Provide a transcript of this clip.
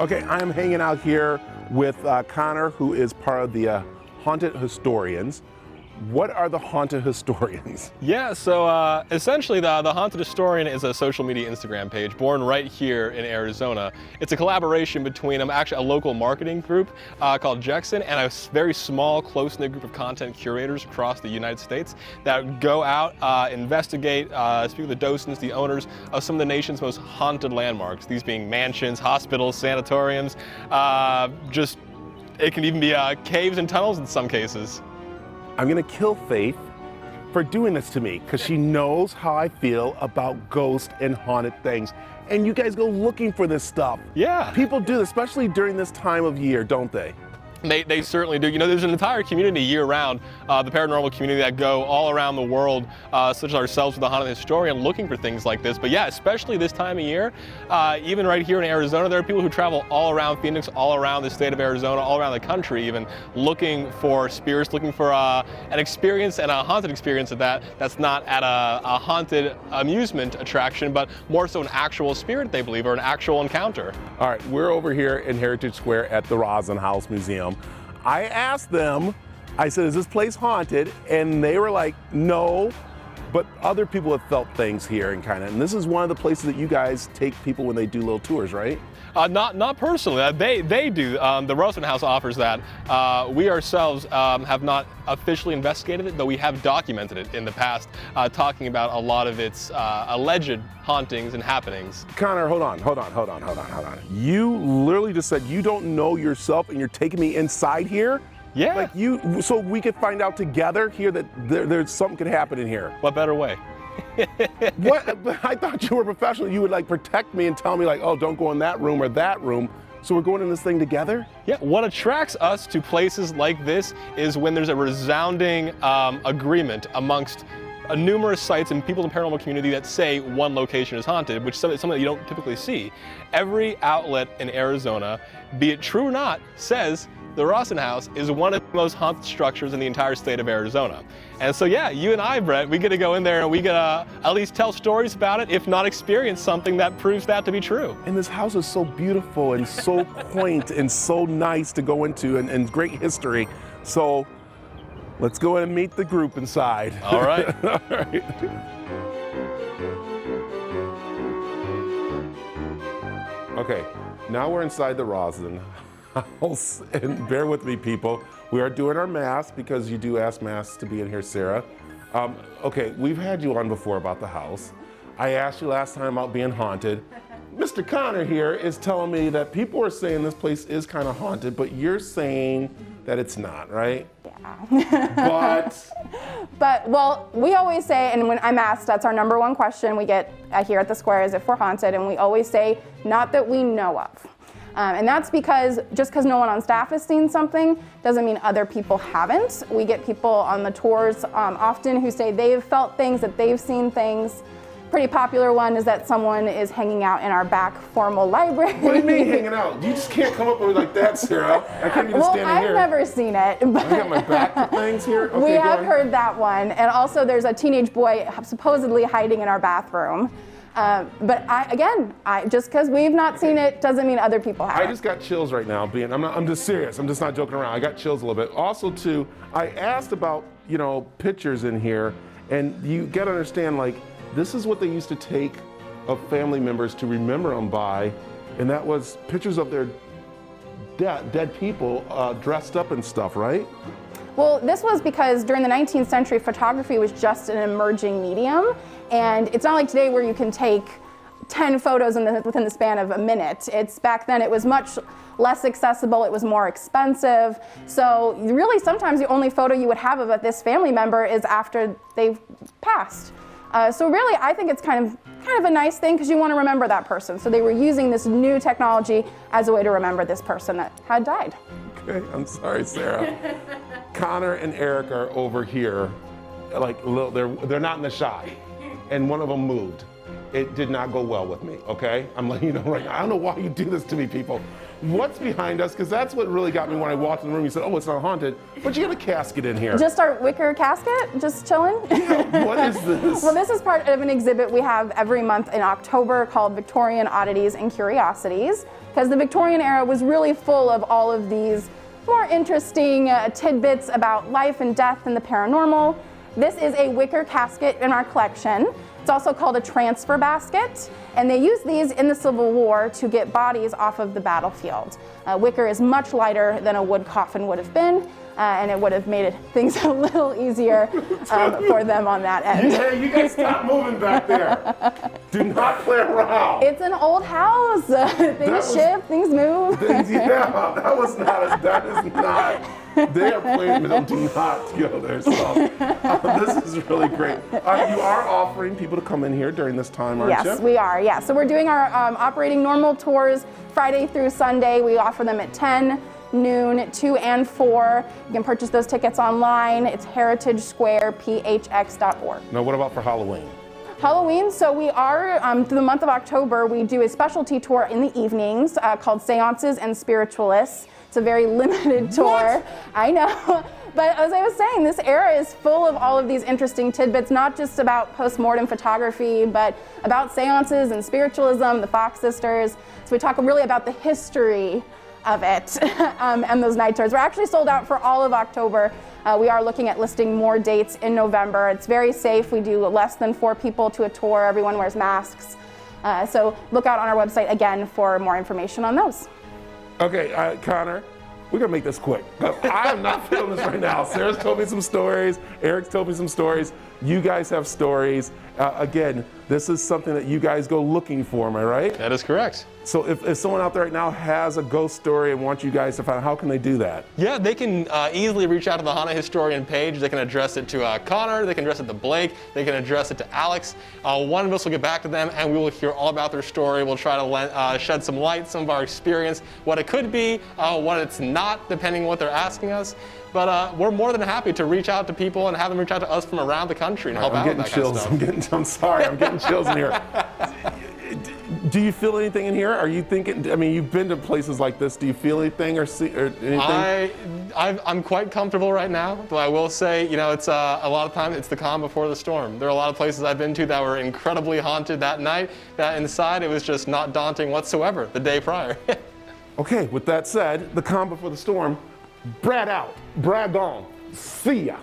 Okay, I'm hanging out here with Connor, who is part of the Haunted Historians. What are the Haunted Historians? Yeah, so essentially the Haunted Historian is a social media Instagram page born right here in Arizona. It's a collaboration between actually a local marketing group called Jackson and a very small, close-knit group of content curators across the United States that go out, investigate, speak with the docents, the owners of some of the nation's most haunted landmarks, these being mansions, hospitals, sanatoriums, it can even be caves and tunnels in some cases. I'm gonna kill Faith for doing this to me because she knows how I feel about ghost and haunted things. And you guys go looking for this stuff. Yeah. People do, especially during this time of year, don't they? They certainly do. You know, there's an entire community year-round, the paranormal community that go all around the world, such as ourselves with the Haunted Historian, looking for things like this. But yeah, especially this time of year, even right here in Arizona, there are people who travel all around Phoenix, all around the state of Arizona, all around the country even, looking for spirits, looking for an experience and a haunted experience at that's not at a haunted amusement attraction, but more so an actual spirit, they believe, or an actual encounter. All right, we're over here in Heritage Square at the Rosson House Museum. I asked them, I said, is this place haunted? And they were like, no, but other people have felt things here and and this is one of the places that you guys take people when they do little tours, right? Not personally. They do. The Rosson House offers that. We ourselves have not officially investigated it, though we have documented it in the past, talking about a lot of its alleged hauntings and happenings. Connor, hold on. You literally just said you don't know yourself and you're taking me inside here? Yeah. So we could find out together here that there's something could happen in here. What better way? What? But I thought you were professional. You would protect me and tell me oh, don't go in that room or that room. So we're going in this thing together? Yeah, what attracts us to places like this is when there's a resounding agreement amongst numerous sites and people in the paranormal community that say one location is haunted, which is something that you don't typically see. Every outlet in Arizona, be it true or not, says the Rosson House is one of the most haunted structures in the entire state of Arizona. And so yeah, you and I, Brett, we get to go in there and we get to at least tell stories about it, if not experience something that proves that to be true. And this house is so beautiful and so quaint and so nice to go into and great history. So let's go in and meet the group inside. All right. All right. Okay, now we're inside the Rosson House, and bear with me, people. We are doing our masks because you do ask masks to be in here, Sarah. Okay, we've had you on before about the house. I asked you last time about being haunted. Mr. Connor here is telling me that people are saying this place is kind of haunted, but you're saying that it's not, right? Yeah. But, well, we always say, and when I'm asked, that's our number one question we get here at the Square, is if we're haunted, and we always say, not that we know of. And that's because just because no one on staff has seen something doesn't mean other people haven't. We get people on the tours often who say they've felt things, that they've seen things. Pretty popular one is that someone is hanging out in our back formal library. What do you mean hanging out? You just can't come up with me like that, Sarah. I can't even stand in here. Well, I've never seen it. But I got my back to things here? Okay, we have heard that one. And also there's a teenage boy supposedly hiding in our bathroom. But just because we've not seen it doesn't mean other people have. I just got chills right now. I'm just serious. I'm just not joking around. I got chills a little bit. Also, too, I asked about pictures in here, and you got to understand this is what they used to take of family members to remember them by, and that was pictures of their dead people dressed up and stuff, right? Well, this was because during the 19th century, photography was just an emerging medium. And it's not like today where you can take 10 photos within the span of a minute. Back then it was much less accessible, it was more expensive. So really sometimes the only photo you would have of this family member is after they've passed. So really I think it's kind of a nice thing because you want to remember that person. So they were using this new technology as a way to remember this person that had died. Okay, I'm sorry, Sarah. Connor and Eric are over here, they're not in the shot. And one of them moved. It did not go well with me, okay? I'm letting you know right now. I don't know why you do this to me, people. what's behind us? Because that's what really got me when I walked in the room. You said, oh, it's not haunted, but you got a casket in here. Just our wicker casket, just chilling. What is this? Well, this is part of an exhibit we have every month in October called Victorian Oddities and Curiosities, because the Victorian era was really full of all of these more interesting tidbits about life and death and the paranormal. This is a wicker casket in our collection. It's also called a transfer basket, and they used these in the Civil War to get bodies off of the battlefield. Wicker is much lighter than a wood coffin would have been, and it would have made things a little easier for them on that end. Hey, you guys stop moving back there. Do not play around. It's an old house. Things shift, things move. Yeah, that is not. They are playing them, do not go there. So this is really great. You are offering people to come in here during this time, aren't you? Yes, we are. Yeah, so we're doing our operating normal tours Friday through Sunday. We offer them at 10, noon, 2, and 4. You can purchase those tickets online. It's heritagesquarephx.org. Now, what about for Halloween? Halloween, so we are, through the month of October, we do a specialty tour in the evenings called Seances and Spiritualists. It's a very limited tour. What? I know. But as I was saying, this era is full of all of these interesting tidbits, not just about post-mortem photography, but about seances and spiritualism, the Fox sisters. So we talk really about the history of it and those night tours. We're actually sold out for all of October. We are looking at listing more dates in November. It's very safe. We do less than 4 people to a tour. Everyone wears masks. So look out on our website again for more information on those. Okay, Connor, we're gonna make this quick. I am not feeling this right now. Sarah's told me some stories. Eric's told me some stories. You guys have stories. Again, this is something that you guys go looking for, am I right? That is correct. So if someone out there right now has a ghost story and wants you guys to find out, how can they do that? Yeah, they can easily reach out to the Haunted Historian page. They can address it to Connor, they can address it to Blake, they can address it to Alex. One of us will get back to them and we will hear all about their story. We'll try to shed some light, some of our experience, what it could be, what it's not, depending on what they're asking us. But we're more than happy to reach out to people and have them reach out to us from around the country and help out with that kind of stuff. I'm sorry, I'm getting chills in here. Do you feel anything in here? Are you thinking, I mean, you've been to places like this. Do you feel anything or see or anything? I'm quite comfortable right now, but I will say, you know, it's a lot of times it's the calm before the storm. There are a lot of places I've been to that were incredibly haunted that night, that inside it was just not daunting whatsoever the day prior. Okay, with that said, the calm before the storm, Brad out, Brad gone, see ya.